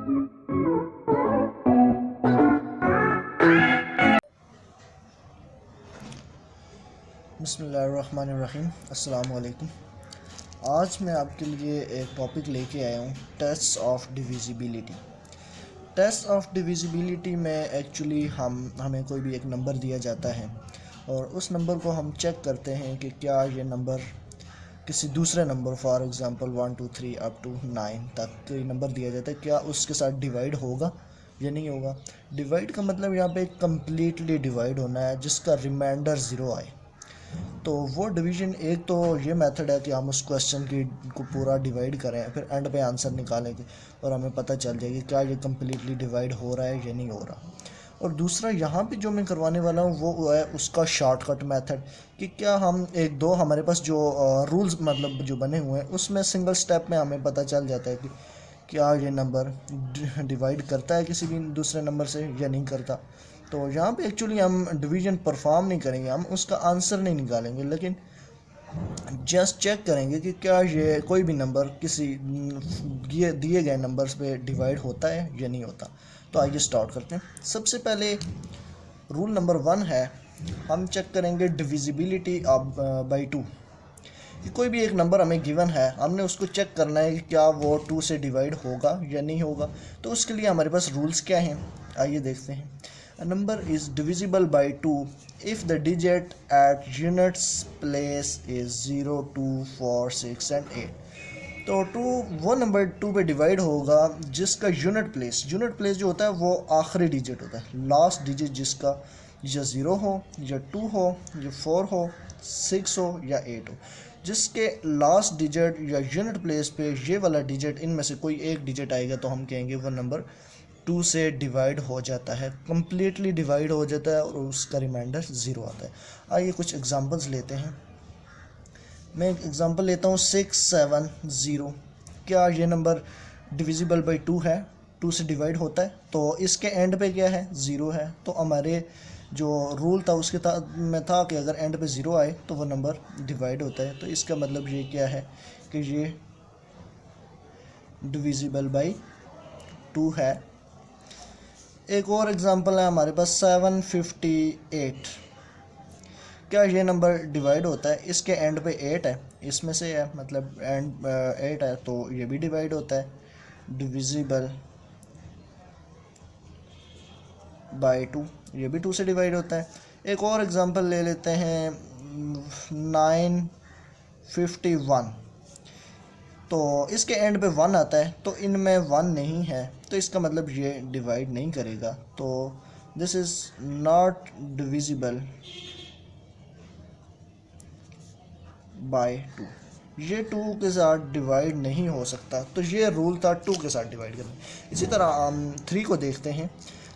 बिस्मिल्लाहिर्रहमानिर्रहीम। अस्सलाम वालेकुम। आज मैं आपके लिए एक टॉपिक लेके आया हूँ, test of divisibility. Test of divisibility में एक्चुअली हमें कोई भी एक नंबर दिया जाता है और उस नंबर को हम चेक करते हैं कि क्या ये नंबर किसी दूसरे number, for example 1 2 3 up to 9 तक कोई नंबर दिया जाता है, क्या उसके साथ डिवाइड होगा या नहीं होगा। डिवाइड का मतलब यहाँ पे कम्प्लीटली डिवाइड होना है जिसका रिमाइंडर ज़ीरो आए। तो वो डिवीज़न, एक तो ये मेथड है कि हम उस क्वेश्चन की को पूरा डिवाइड करें, फिर एंड पे आंसर निकालेंगे और हमें पता चल जाएगी क्या ये कम्प्लीटली डिवाइड हो रहा है या नहीं हो रहा। और दूसरा यहाँ पे जो मैं करवाने वाला हूँ वो है उसका शॉर्टकट मेथड, कि क्या हम एक दो हमारे पास जो रूल्स मतलब जो बने हुए हैं उसमें सिंगल स्टेप में हमें पता चल जाता है कि क्या ये नंबर डिवाइड करता है किसी भी दूसरे नंबर से या नहीं करता। तो यहाँ पे एक्चुअली हम डिवीजन परफॉर्म नहीं करेंगे, हम उसका आंसर नहीं निकालेंगे, लेकिन जस्ट चेक करेंगे कि क्या ये कोई भी नंबर किसी दिए गए नंबर्स पे डिवाइड होता है या नहीं होता। तो आइए स्टार्ट करते हैं। सबसे पहले रूल नंबर 1 है, हम चेक करेंगे डिविजिबिलिटी ऑफ बाई 2। कि कोई भी एक नंबर हमें गिवन है, हमने उसको चेक करना है कि क्या वो 2 से डिवाइड होगा या नहीं होगा। तो उसके लिए हमारे पास रूल्स क्या हैं, आइए देखते हैं। A number is divisible by 2 if the digit at units place is 0, 2, 4, 6 and 8। तो 2 वो नंबर 2 पे डिवाइड होगा जिसका यूनिट प्लेस जो होता है वो आखिरी डिजिट होता है, लास्ट डिजिट जिसका या 0 हो या 2 हो या 4 हो, 6 हो या 8 हो, जिसके लास्ट डिजिट या यूनिट प्लेस पे ये वाला डिजिट इनमें से कोई एक डिजिट आएगा तो हम कहेंगे वो नंबर 2 से डिवाइड हो जाता है, कम्प्लीटली डिवाइड हो जाता है और उसका रिमाइंडर 0 आता है। आइए कुछ एग्जांपल्स लेते हैं। मैं एक एग्जांपल लेता हूँ 670। क्या ये नंबर डिविजिबल बाई 2 है, 2 से डिवाइड होता है। तो इसके एंड पे क्या है, 0 है। तो हमारे जो रूल था उसके में था कि अगर एंड पे 0 आए तो वो नंबर डिवाइड होता है। तो इसका मतलब ये क्या है कि ये डिविजिबल बाई 2 है। एक और एग्जांपल है हमारे पास 758। क्या ये नंबर डिवाइड होता है, इसके एंड पे 8 है, इसमें से है मतलब एंड 8 है तो ये भी डिवाइड होता है, डिविजिबल बाय 2, ये भी 2 से डिवाइड होता है। एक और एग्जांपल ले लेते हैं 951। तो इसके एंड पे 1 आता है तो इनमें 1 नहीं है, तो इसका मतलब ये डिवाइड नहीं करेगा। तो this is not divisible by 2, ये 2 के साथ डिवाइड नहीं हो सकता। तो ये रूल था 2 के साथ डिवाइड करना। इसी तरह हम 3 को देखते हैं।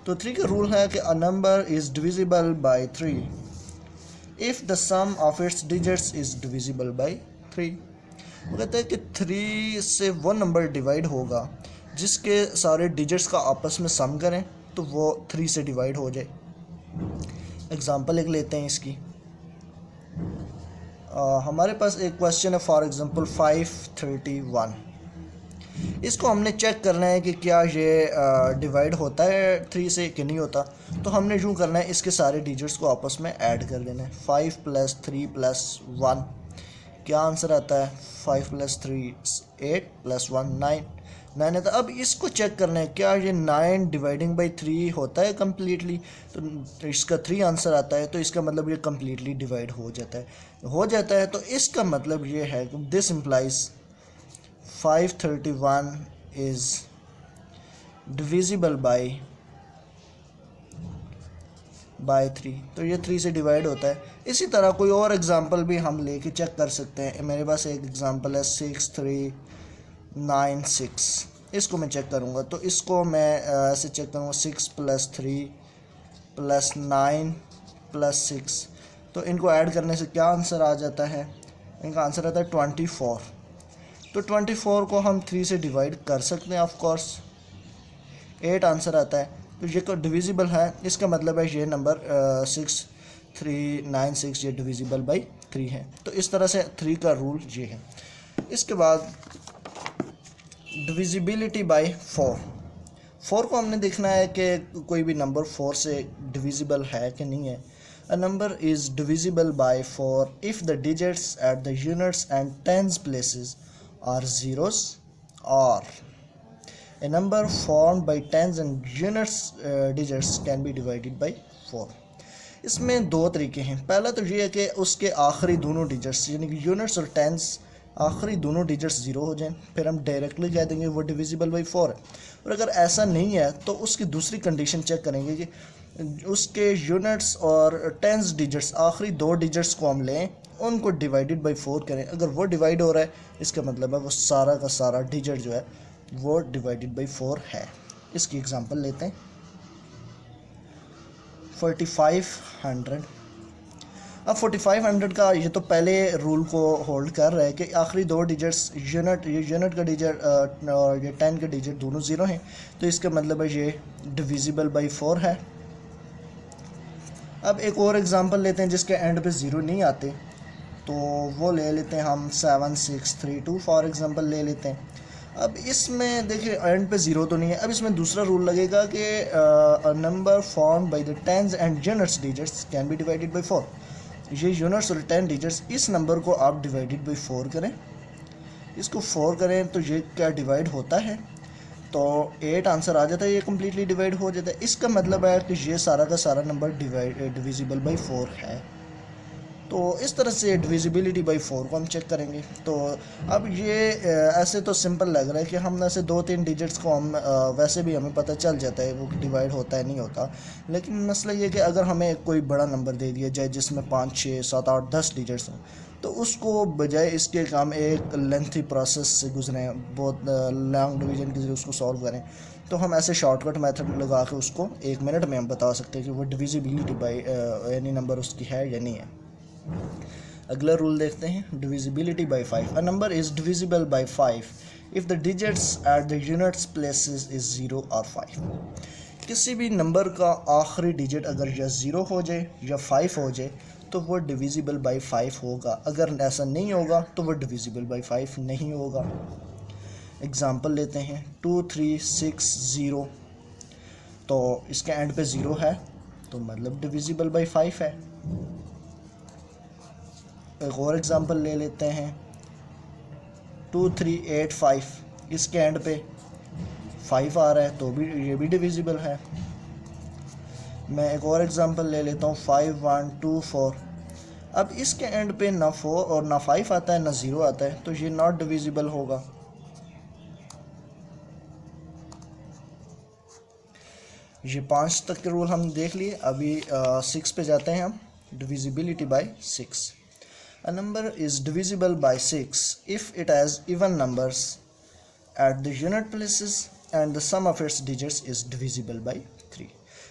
तो 3 का रूल है कि a number is divisible by 3 if the sum of its digits is divisible by 3। वो कहते हैं कि 3 से वो नंबर डिवाइड होगा जिसके सारे डिजिट्स का आपस में सम करें तो वो 3 से डिवाइड हो जाए। एग्जांपल एक लेते हैं इसकी। हमारे पास एक क्वेश्चन है, फॉर एग्जांपल 531। इसको हमने चेक करना है कि क्या ये डिवाइड होता है 3 से कि नहीं होता। तो हमने यूँ करना है, इसके सारे डिजिट्स को आपस में ऐड कर देना है। 5 + 3 + 1, क्या आंसर आता है, 5 + 3 8 + 1 9 9 आता है। अब इसको चेक करना है क्या ये 9 डिवाइडिंग बाई 3 होता है कम्प्लीटली। तो इसका 3 आंसर आता है, तो इसका मतलब ये कम्प्लीटली डिवाइड हो जाता है। तो इसका मतलब ये है कि this implies 531 is divisible by 3, तो ये 3 से डिवाइड होता है। इसी तरह कोई और एग्जांपल भी हम लेके चेक कर सकते हैं। मेरे पास एक एग्जांपल है 6396। इसको मैं चेक करूँगा, तो इसको मैं ऐसे चेक करूँगा 6 + 3 + 9 + 6। तो इनको ऐड करने से क्या आंसर आ जाता है, इनका आंसर आता है 24। तो 24 को हम 3 से डिवाइड कर सकते हैं, ऑफ कोर्स 8 आंसर आता है। तो ये को डिविजिबल है, इसका मतलब है ये नंबर 6396 ये डिविजिबल बाई 3 है। तो इस तरह से 3 का रूल ये है। इसके बाद डिविजिबिलिटी बाय 4। 4 को हमने देखना है कि कोई भी नंबर 4 से डिविजिबल है कि नहीं है. A number is divisible by 4 if the digits at the units and tens places are zeros, or a number formed by tens and units digits can be divided by 4. इसमें दो तरीके हैं. पहला तो ये है कि उसके आखिरी दोनों डिजिट्स यानी कि यूनिट्स और टेंस आखिरी दोनों डिजिट्स ज़ीरो हो जाएं, फिर हम डायरेक्टली कह देंगे वो डिविजिबल बाई 4 है. और अगर ऐसा नहीं है तो उसकी दूसरी कंडीशन चेक करेंगे कि उसके यूनिट्स और टेंस डिजिट्स आखिरी दो डिजिट्स को हम लें, उनको डिवाइडेड बाई 4 करें. अगर वो डिवाइड हो रहा है इसका मतलब है वो सारा का सारा डिजिट जो है वो डिवाइडेड बाई 4 है. इसकी एग्जांपल लेते हैं. 4500. अब 4500 का ये तो पहले रूल को होल्ड कर रहा है कि आखिरी दो डिजिट्स यूनिट का डिजिट और ये 10 के डिजिट दोनों ज़ीरो हैं, तो इसका मतलब है ये डिविजिबल बाई 4 है. अब एक और एग्जांपल लेते हैं जिसके एंड पे ज़ीरो नहीं आते, तो वो ले लेते हैं हम 7632 फॉर एग्जांपल ले लेते हैं. अब इसमें देखिए एंड पे ज़ीरो तो नहीं है. अब इसमें दूसरा रूल लगेगा कि number form by the tens and units digits can be divided by 4. ये यूनिट्स और 10 डिजिट्स इस नंबर को आप डिवाइडेड बाय 4 करें, इसको 4 करें तो ये क्या डिवाइड होता है, तो 8 आंसर आ जाता है, ये कम्प्लीटली डिवाइड हो जाता है. इसका मतलब है कि ये सारा का सारा नंबर डिविजिबल बाई 4 है. तो इस तरह से डिविजिबिलिटी बाई 4 को हम चेक करेंगे. तो अब ये ऐसे तो सिंपल लग रहा है कि हम ऐसे 2-3 डिजिट्स को हम वैसे भी हमें पता चल जाता है वो डिवाइड होता है नहीं होता. लेकिन मसला ये कि अगर हमें कोई बड़ा नंबर दे दिया जाए जिसमें 5, 6, 7, 8, 10 डिजिट्स हों, तो उसको बजाय इसके कि हम एक लेंथी प्रोसेस से गुजरें, बहुत लॉन्ग डिवीजन के जरिए उसको सॉल्व करें, तो हम ऐसे शॉर्टकट मेथड लगा के उसको 1 मिनट में हम बता सकते हैं कि वो डिविजिबिलिटी बाई यानी नंबर उसकी है या नहीं है. अगला रूल देखते हैं. Divisibility by 5. A number is divisible by 5 if the digits at the units places is 0 और 5. किसी भी नंबर का आखिरी डिजिट अगर या 0 हो जाए या 5 हो जाए तो वो डिविजिबल बाई 5 होगा. अगर ऐसा नहीं होगा तो वो डिविजिबल बाई 5 नहीं होगा. एग्ज़ाम्पल लेते हैं. 2360, तो इसके एंड पे 0 है तो मतलब डिविजिबल बाई 5 है. एक और एग्ज़ाम्पल ले लेते हैं. 2385, इसके एंड पे 5 आ रहा है तो भी ये भी डिविजिबल है. मैं एक और एग्ज़ाम्पल ले लेता हूँ. 5124, अब इसके एंड पे ना 4 और ना 5 आता है ना 0 आता है, तो ये नॉट डिविजिबल होगा. ये 5 तक के रूल हम देख लिए. अभी 6 पे जाते हैं हम. Divisibility bye 6. A number is divisible by 6 if it has even numbers at the unit places and the sum of its digits is divisible by 3.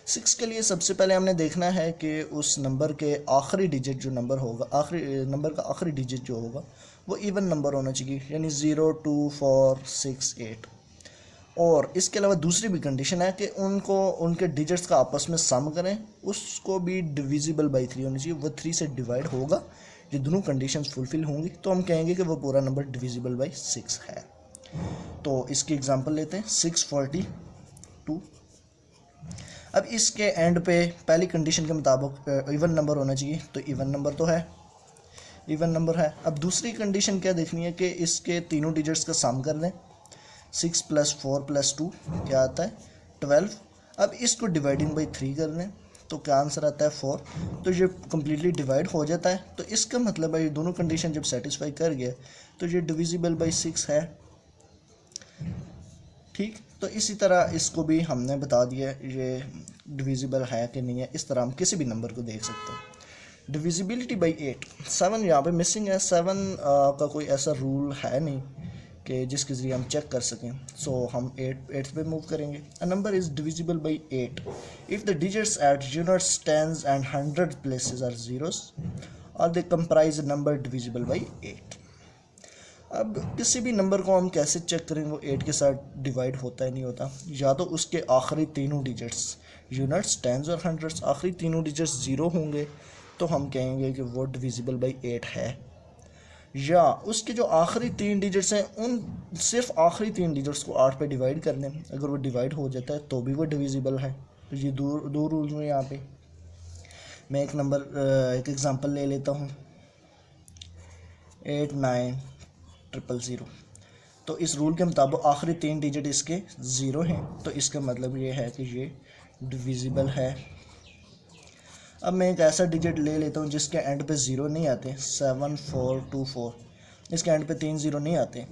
6 के लिए सबसे पहले हमने देखना है कि उस नंबर के आखिरी डिजिट जो नंबर होगा, आखिरी नंबर का आखिरी डिजिट जो होगा वो इवन नंबर होना चाहिए, यानी 0, 2, 4, 6, 8. और इसके अलावा दूसरी भी कंडीशन है कि उनको उनके डिजिट्स का आपस में सम करें, उसको भी डिविजिबल बाई 3 होनी चाहिए, वो 3 से डिवाइड होगा. ये दोनों कंडीशंस फुलफिल होंगी तो हम कहेंगे कि वो पूरा नंबर डिविजिबल बाई 6 है. तो इसकी एग्जांपल लेते हैं. 642. अब इसके एंड पे पहली कंडीशन के मुताबिक इवन नंबर होना चाहिए, तो इवन नंबर तो है, इवन नंबर है. अब दूसरी कंडीशन क्या देखनी है कि इसके तीनों डिजिट्स का सम कर दें. 6 + 4 + 2 क्या आता है 12. अब इसको डिवाइडिंग बाई 3 कर दें तो क्या आंसर आता है 4. तो ये कम्प्लीटली डिवाइड हो जाता है. तो इसका मतलब है ये दोनों कंडीशन जब सेटिस्फाई कर गया तो ये डिविजिबल बाई 6 है. ठीक, तो इसी तरह इसको भी हमने बता दिया ये डिविजिबल है कि नहीं है. इस तरह हम किसी भी नंबर को देख सकते हैं. Divisibility by 8. 7 यहाँ पे मिसिंग है. 7 का कोई ऐसा रूल है नहीं कि जिसके ज़रिए हम चेक कर सकें, सो हम 8 पे मूव करेंगे. A number is divisible by 8 if the digits at units, tens and 100 places are zeros और they comprise number divisible by 8. अब किसी भी नंबर को हम कैसे चेक करेंगे वो 8 के साथ डिवाइड होता है नहीं होता. या तो उसके आखिरी तीनों डिजिट्स यूनिट्स, टेंस और हंड्रेड्स आखिरी तीनों डिजिट्स 0 होंगे तो हम कहेंगे कि वो डिविजिबल बाई 8 है. या उसके जो आखिरी 3 डिजिट्स हैं उन सिर्फ आखिरी 3 डिजिट्स को 8 पे डिवाइड कर दें। अगर वो डिवाइड हो जाता है तो भी वो डिविजिबल है। तो ये दो रूल्स हैं यहाँ पे। मैं एक एग्ज़ाम्पल ले लेता हूँ, 89000। तो इस रूल के मुताबिक आखिरी 3 डिजिट इसके ज़ीरो हैं, तो इसका मतलब ये है कि ये डिविजिबल है। अब मैं एक ऐसा डिजिट ले लेता हूँ जिसके एंड पे ज़ीरो नहीं आते, 7424, इसके एंड पे 3 ज़ीरो नहीं आते।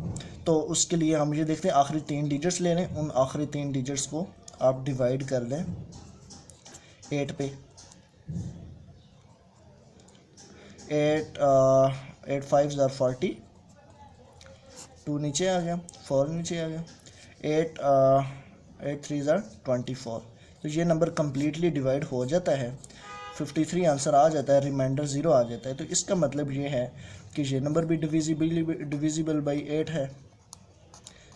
तो उसके लिए हम ये देखते हैं आखिरी 3 डिजिट्स ले लें, उन आखिरी 3 डिजिट्स को आप डिवाइड कर दें 8 पे। 8 5 40, 2 नीचे आ गया, 4 नीचे आ गया, 8 3 24। तो ये नंबर कम्प्लीटली डिवाइड हो जाता है, 53 आंसर आ जाता है, रिमाइंडर 0 आ जाता है। तो इसका मतलब ये है कि ये नंबर भी डिविजिबल बाई 8 है।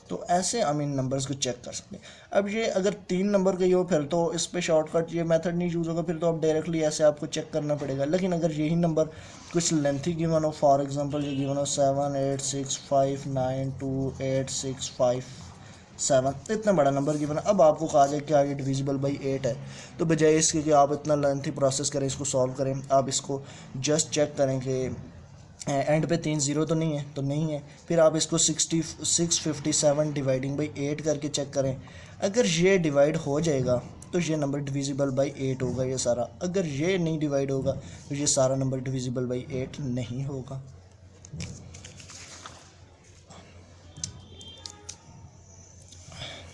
तो ऐसे हम इन नंबर्स को चेक कर सकते हैं। अब ये अगर 3 नंबर का ही हो फिर तो इस पे शॉर्टकट ये मेथड नहीं यूज़ होगा, फिर तो आप डायरेक्टली ऐसे आपको चेक करना पड़ेगा। लेकिन अगर यही नंबर कुछ लेंथी गिवन हो, फॉर एग्जांपल ये गिवन हो 78659286557, तो इतना बड़ा नंबर गिवन है। अब आपको कहा जाए कि ये डिविजिबल बाई 8 है, तो बजाय इसके कि आप इतना लेंथी प्रोसेस करें, इसको सॉल्व करें, आप इसको जस्ट चेक करें कि एंड पे 3 ज़ीरो तो नहीं है, तो नहीं है। फिर आप इसको 657 डिवाइडिंग बाई 8 करके चेक करें। अगर ये डिवाइड हो जाएगा तो ये नंबर डिविजिबल बाई 8 होगा ये सारा। अगर ये नहीं डिवाइड होगा तो ये सारा नंबर डिविजिबल बाई 8 नहीं होगा।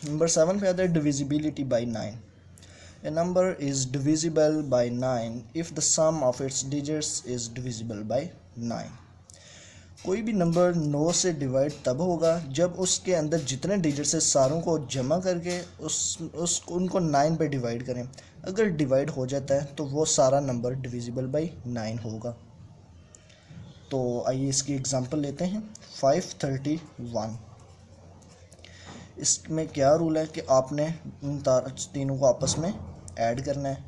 नंबर 7 पे आता है divisibility by 9। A number is divisible by 9 if the sum of its digits is divisible by 9। कोई भी नंबर 9 से डिवाइड तब होगा जब उसके अंदर जितने डिजिट्स है सारों को जमा करके उनको 9 पे डिवाइड करें। अगर डिवाइड हो जाता है तो वो सारा नंबर डिविजिबल बाई 9 होगा। तो आइए इसकी एग्जांपल लेते हैं, 531। इसमें क्या रूल है कि आपने इन तीनों को आपस में ऐड करना है।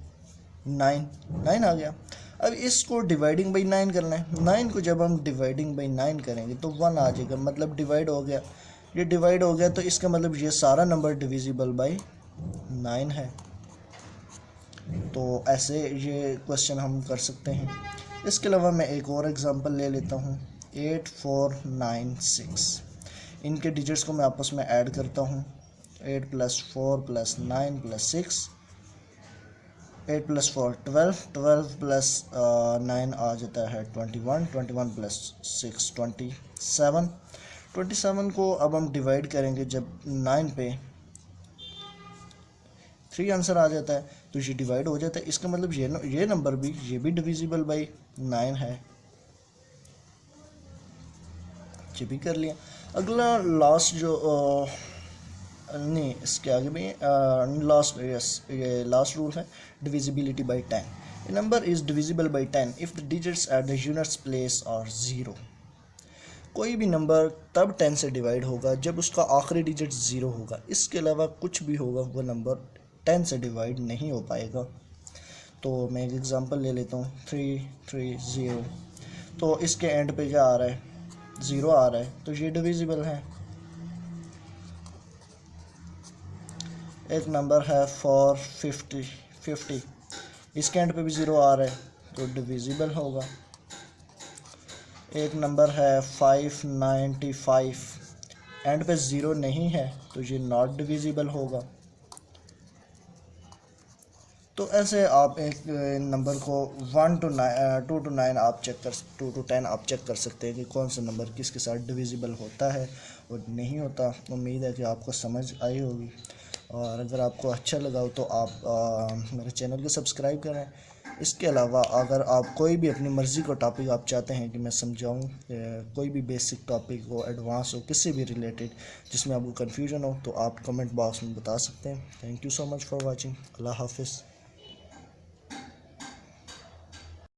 9 आ गया। अब इसको डिवाइडिंग बाई 9 करना है। 9 को जब हम डिवाइडिंग बाई 9 करेंगे तो 1 आ जाएगा, मतलब डिवाइड हो गया। ये डिवाइड हो गया तो इसका मतलब ये सारा नंबर डिविजिबल बाई 9 है। तो ऐसे ये क्वेश्चन हम कर सकते हैं। इसके अलावा मैं एक और एग्जांपल ले लेता हूँ, 8496। इनके डिजिट्स को मैं आपस में ऐड करता हूँ, 8 + 4 + 9 + 6, 8 + 4 12, 12 + 9 आ जाता है 21, 21 + 6 27। 27 को अब हम डिवाइड करेंगे जब 9 पे, 3 आंसर आ जाता है, तो ये डिवाइड हो जाता है। इसका मतलब ये नंबर भी, ये भी डिविजिबल बाई 9 है। ये भी कर लिया। अगला लास्ट जो नहीं, इसके आगे भी ये लास्ट रूल है, divisibility by 10। A number is divisible by 10 if the digits at the units place are 0। कोई भी नंबर तब 10 से डिवाइड होगा जब उसका आखिरी डिजिट 0 होगा। इसके अलावा कुछ भी होगा वो नंबर 10 से डिवाइड नहीं हो पाएगा। तो मैं एक एग्ज़ाम्पल ले लेता हूँ, 330। तो इसके एंड पे क्या आ रहा है, 0 आ रहा है, तो ये डिविजिबल है। एक नंबर है 450, इसके एंड पे भी 0 आ रहा है, तो डिविजिबल होगा। एक नंबर है 595, एंड पे 0 नहीं है, तो ये नॉट डिविजिबल होगा। तो ऐसे आप एक नंबर को 2 to 9 आप 2 to 10 आप चेक कर सकते हैं कि कौन सा नंबर किसके साथ डिविजिबल होता है और नहीं होता। उम्मीद है कि आपको समझ आई होगी, और अगर आपको अच्छा लगा हो तो आप मेरे चैनल को सब्सक्राइब करें। इसके अलावा अगर आप कोई भी अपनी मर्ज़ी का टॉपिक आप चाहते हैं कि मैं समझाऊं, कोई भी बेसिक टॉपिक हो, एडवांस हो, किसी भी रिलेटेड जिसमें आपको कन्फ्यूजन हो, तो आप कमेंट बॉक्स में बता सकते हैं। Thank you so much for watching. अल्लाह हाफिज़।